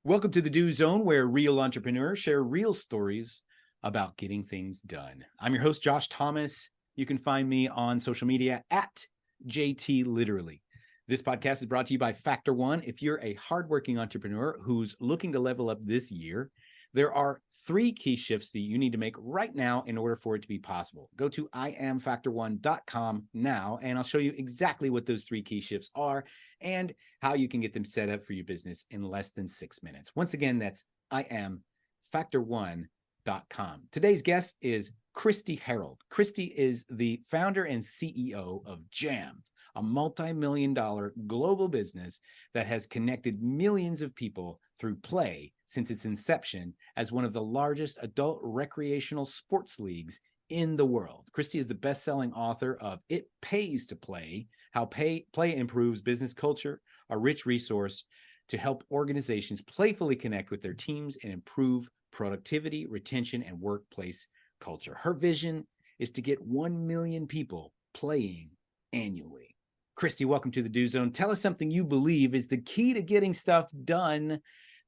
Welcome to the Do Zone, where real entrepreneurs share real stories about getting things done. I'm your host, Josh Thomas. You can find me on social media at JT Literally. This podcast is brought to you by Factor One. If you're a hardworking entrepreneur who's looking to level up this year, there are 3 key shifts that you need to make right now in order for it to be possible. Go to iamfactor1.com now, and I'll show you exactly what those 3 key shifts are and how you can get them set up for your business in less than 6 minutes. Once again, that's iamfactor1.com. Today's guest is Christy Harold. Christy is the founder and CEO of Jam, a multi-million-dollar global business that has connected millions of people through play since its inception as one of the largest adult recreational sports leagues in the world. Christy is the best-selling author of It Pays to Play, How Play Improves Business Culture, a rich resource to help organizations playfully connect with their teams and improve productivity, retention, and workplace culture. Her vision is to get 1 million people playing annually. Christy, welcome to the Do Zone. Tell us something you believe is the key to getting stuff done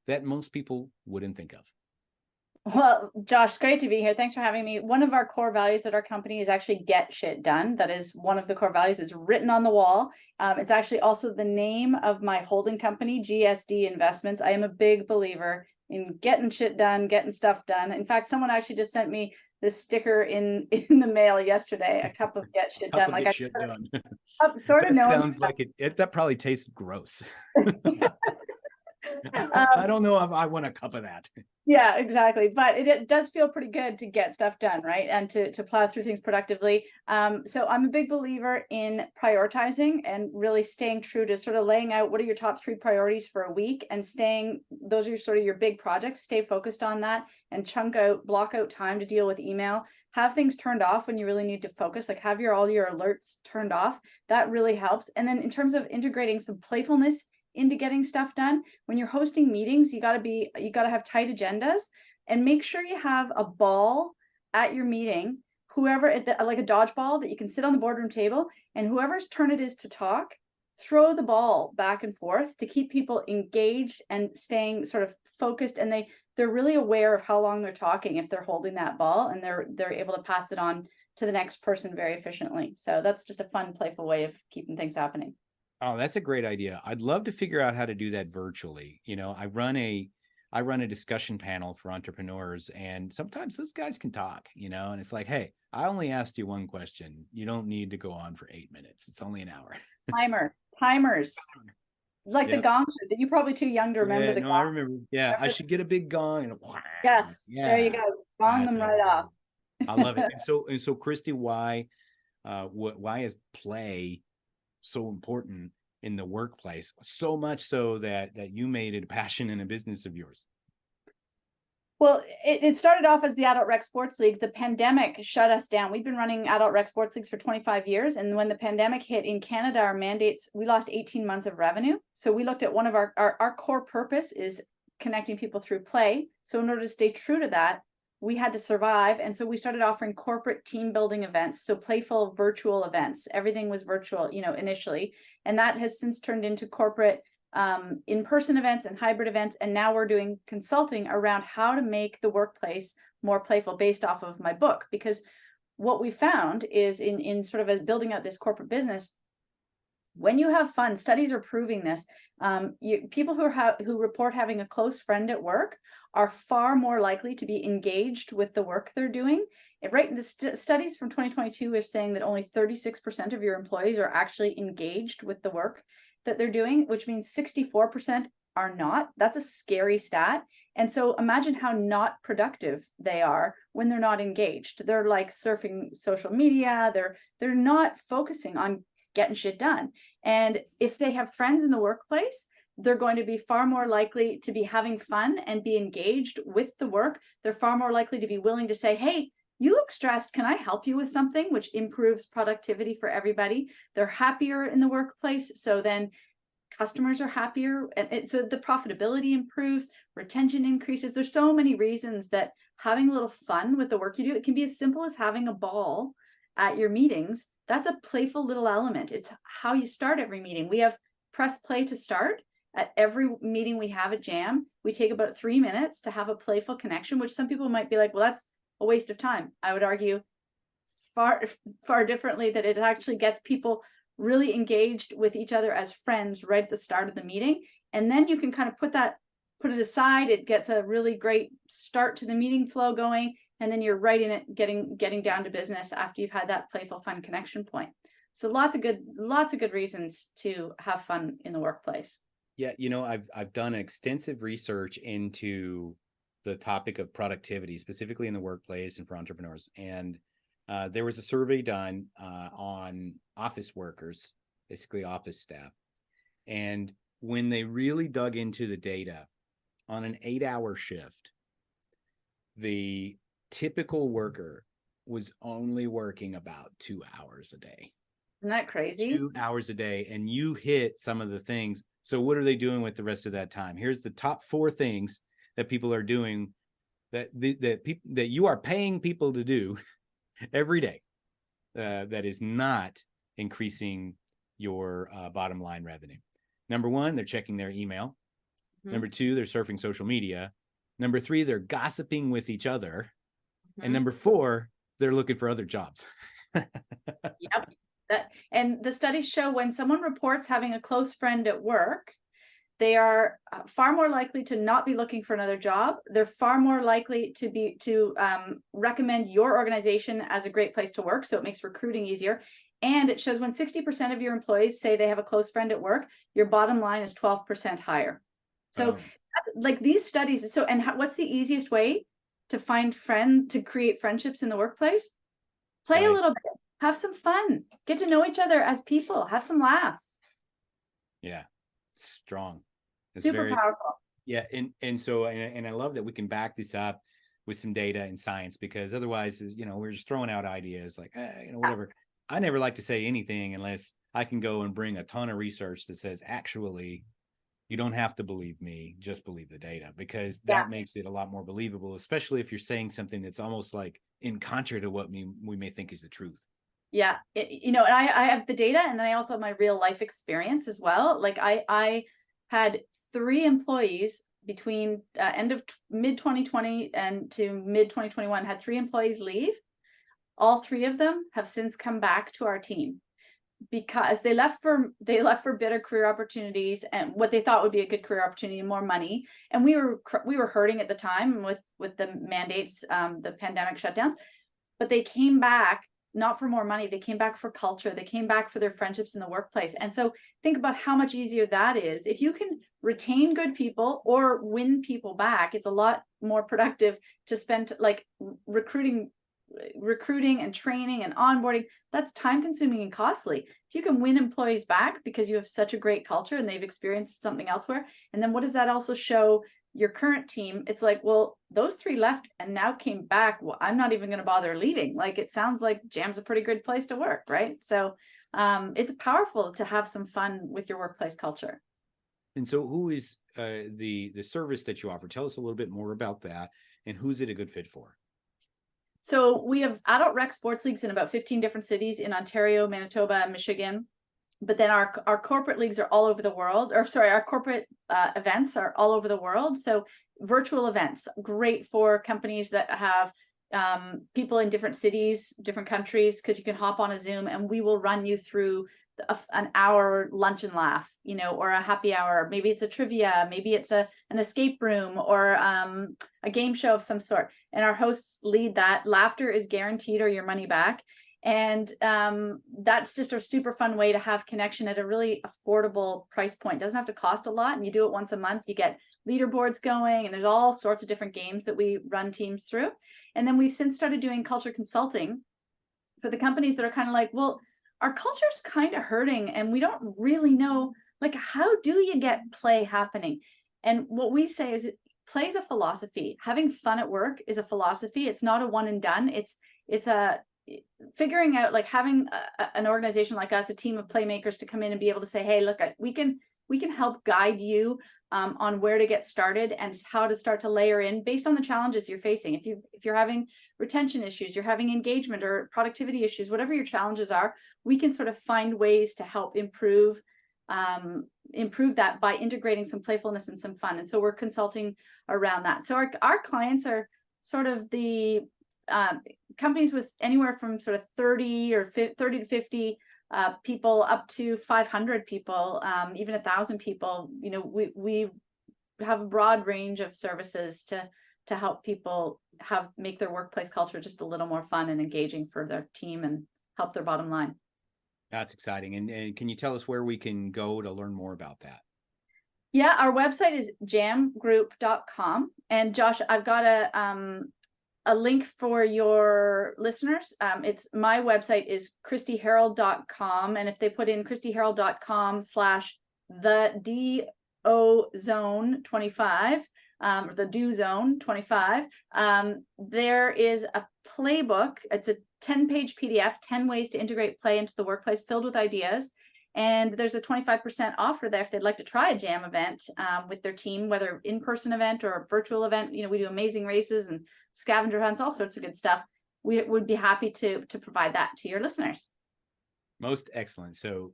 that most people wouldn't think of. Well, Josh, great to be here. Thanks for having me. One of our core values at our company is actually get shit done. That is one of the core values. It's written on the wall. It's actually also the name of my holding company, GSD Investments. I am a big believer in getting shit done, getting stuff done. In fact, someone actually just sent me this sticker in the mail yesterday, a cup of get shit done. Like shit done. Sort of that knowing sounds like it. That probably tastes gross. I don't know if I want a cup of that. Yeah, exactly. But it does feel pretty good to get stuff done, right? And to plow through things productively. So I'm a big believer in prioritizing and really staying true to sort of laying out what are your top 3 priorities for a week and those are sort of your big projects. Stay focused on that and block out time to deal with email. Have things turned off when you really need to focus, like have all your alerts turned off. That really helps. And then in terms of integrating some playfulness into getting stuff done, when you're hosting meetings, you got to have tight agendas and make sure you have a ball at your meeting, like a dodgeball that you can sit on the boardroom table, and whoever's turn it is to talk, throw the ball back and forth to keep people engaged and staying sort of focused, and they're really aware of how long they're talking if they're holding that ball, and they're able to pass it on to the next person very efficiently. So that's just a fun, playful way of keeping things happening. Oh, that's a great idea. I'd love to figure out how to do that virtually. You know, I run a discussion panel for entrepreneurs, and sometimes those guys can talk, and it's like, hey, I only asked you 1 question. You don't need to go on for 8 minutes. It's only an hour. Timers. Like the gong show. You're probably too young to remember gong. I remember. Yeah, I should get a big gong and yes, there you go. Gong them right off. I love it. And so Christy, why is play so important in the workplace, so much so that you made it a passion and a business of yours? Well, it started off as the adult rec sports leagues. The pandemic shut us down. We've been running adult rec sports leagues for 25 years. And when the pandemic hit in Canada, our mandates, we lost 18 months of revenue. So we looked at one of our core purpose is connecting people through play. So in order to stay true to that, we had to survive. And so we started offering corporate team building events. So playful virtual events. Everything was virtual, initially. And that has since turned into corporate in-person events and hybrid events. And now we're doing consulting around how to make the workplace more playful based off of my book. Because what we found is in sort of building out this corporate business, when you have fun, studies are proving this. People who report having a close friend at work are far more likely to be engaged with the work they're doing. Right, the studies from 2022 is saying that only 36% of your employees are actually engaged with the work that they're doing, which means 64% are not. That's a scary stat. And so imagine how not productive they are when they're not engaged. They're like surfing social media. They're not focusing on getting shit done. And if they have friends in the workplace, they're going to be far more likely to be having fun and be engaged with the work. They're far more likely to be willing to say, hey, you look stressed. Can I help you with something? Which improves productivity for everybody. They're happier in the workplace. So then customers are happier. And so the profitability improves, retention increases. There's so many reasons that having a little fun with the work you do, it can be as simple as having a ball at your meetings. That's a playful little element. It's how you start every meeting. We have press play to start. at every meeting we have at Jam, we take about 3 minutes to have a playful connection, which some people might be like, well, that's a waste of time. I would argue far differently, that it actually gets people really engaged with each other as friends right at the start of the meeting. And then you can kind of put it aside. It gets a really great start to the meeting flow going. And then you're right in it, getting down to business after you've had that playful, fun connection point. So lots of good reasons to have fun in the workplace. Yeah, I've done extensive research into the topic of productivity, specifically in the workplace and for entrepreneurs. And there was a survey done on office workers, basically office staff. And when they really dug into the data, on an 8-hour shift, the typical worker was only working about 2 hours a day. Isn't that crazy? 2 hours a day. And you hit some of the things. So what are they doing with the rest of that time? Here's the top 4 things that people are doing that you are paying people to do every day that is not increasing your bottom line revenue. Number 1, they're checking their email. Mm-hmm. Number 2, they're surfing social media. Number 3, they're gossiping with each other. Mm-hmm. And number 4, they're looking for other jobs. Yep. And the studies show when someone reports having a close friend at work, they are far more likely to not be looking for another job. They're far more likely to recommend your organization as a great place to work. So it makes recruiting easier. And it shows when 60% of your employees say they have a close friend at work, your bottom line is 12% higher. So like these studies. So, and what's the easiest way to create friendships in the workplace? Play a little bit, have some fun, get to know each other as people, have some laughs. Yeah. It's strong. It's super powerful. Yeah. And so I love that we can back this up with some data and science, because otherwise, we're just throwing out ideas like, whatever. I never like to say anything unless I can go and bring a ton of research that says, actually, you don't have to believe me, just believe the data, because that makes it a lot more believable, especially if you're saying something that's almost like in contra to what we may think is the truth. Yeah. And I have the data, and then I also have my real life experience as well. Like I had 3 employees between end of mid 2020 and to mid 2021, had 3 employees leave. All 3 of them have since come back to our team because they left for better career opportunities and what they thought would be a good career opportunity and more money. And we were hurting at the time with the mandates, the pandemic shutdowns, but they came back not for more money. They came back for culture. They came back for their friendships in the workplace. And so think about how much easier that is. If you can retain good people or win people back, it's a lot more productive to spend like recruiting and training and onboarding. That's time consuming and costly. If you can win employees back because you have such a great culture and they've experienced something elsewhere, and then what does that also show your current team? It's like, well, those 3 left and now came back. Well, I'm not even going to bother leaving. Like, it sounds like Jam's a pretty good place to work, right? So it's powerful to have some fun with your workplace culture. And so who is the service that you offer? Tell us a little bit more about that, and who's it a good fit for? So we have adult rec sports leagues in about 15 different cities in Ontario, Manitoba, and Michigan. But then our corporate leagues are all over the world, our corporate events are all over the world. So virtual events, great for companies that have people in different cities, different countries, because you can hop on a Zoom and we will run you through an hour lunch and laugh, or a happy hour. Maybe it's a trivia, maybe it's an escape room or a game show of some sort. And our hosts lead that. Laughter is guaranteed or your money back. And that's just a super fun way to have connection at a really affordable price point. It doesn't have to cost a lot, and you do it once a month. You get leaderboards going, and there's all sorts of different games that we run teams through. And then we've since started doing culture consulting for the companies that are kind of like, well, our culture's kind of hurting and we don't really know, like, how do you get play happening? And what we say is play is a philosophy. Having fun at work is a philosophy. It's not a one and done. It's a figuring out, like, having an organization like us, a team of playmakers to come in and be able to say, hey, look, we can help guide you on where to get started and how to start to layer in based on the challenges you're facing. If you're having retention issues, you're having engagement or productivity issues, whatever your challenges are, we can sort of find ways to help improve improve that by integrating some playfulness and some fun. And so we're consulting around that. So our clients are sort of the companies with anywhere from sort of 30 to 50 people up to 500 people, even 1,000 people. You know, we have a broad range of services to help people make their workplace culture just a little more fun and engaging for their team and help their bottom line. That's exciting. And can you tell us where we can go to learn more about that? Yeah, our website is jamgroup.com. And Josh, I've got a link for your listeners. It's my website is christyherald.com. And if they put in christyherald.com/the DO zone 25, or the do zone 25, there is a playbook. It's a 10-page PDF, 10 ways to integrate play into the workplace, filled with ideas. And there's a 25% offer there if they'd like to try a jam event with their team, whether in-person event or a virtual event. You know, we do amazing races and scavenger hunts, all sorts of good stuff. We would be happy to provide that to your listeners. Most excellent. So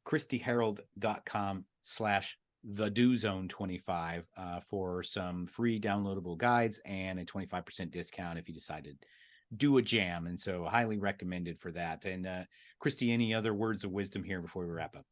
christyherald.com/thedozone25 for some free downloadable guides and a 25% discount if you decided do a jam. And so highly recommended for that. And Christy, any other words of wisdom here before we wrap up?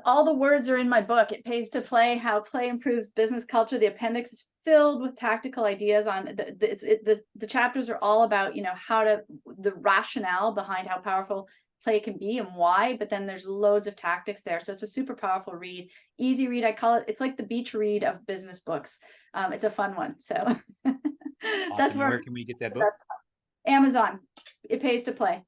All the words are in my book. It Pays to Play: How Play Improves Business Culture. The appendix is filled with tactical ideas on the chapters are all about, you know, the rationale behind how powerful play can be and why, but then there's loads of tactics there. So it's a super powerful read, easy read. I call it's like the beach read of business books. It's a fun one. So Awesome. That's where can we get that book? Amazon. It Pays to Play.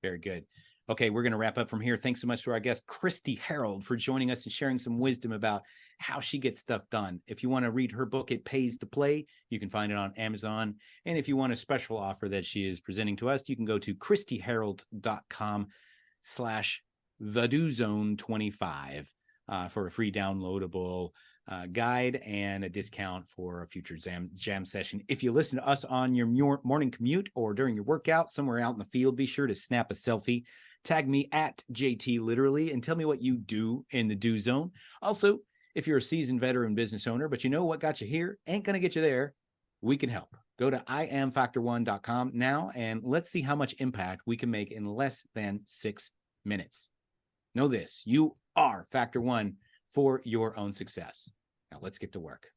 Very good. Okay, we're going to wrap up from here. Thanks so much to our guest, Christy Herald, for joining us and sharing some wisdom about how she gets stuff done. If you want to read her book, It Pays to Play, you can find it on Amazon. And if you want a special offer that she is presenting to us, you can go to christyherald.com/thedozone25 for a free downloadable guide and a discount for a future jam session. If you listen to us on your morning commute or during your workout somewhere out in the field, be sure to snap a selfie, tag me at JT Literally, and tell me what you do in the do zone. Also, if you're a seasoned veteran business owner, but you know what got you here ain't going to get you there, we can help. Go to IamFactor1.com now, and let's see how much impact we can make in less than 6 minutes. Know this, you are Factor One for your own success. Now let's get to work.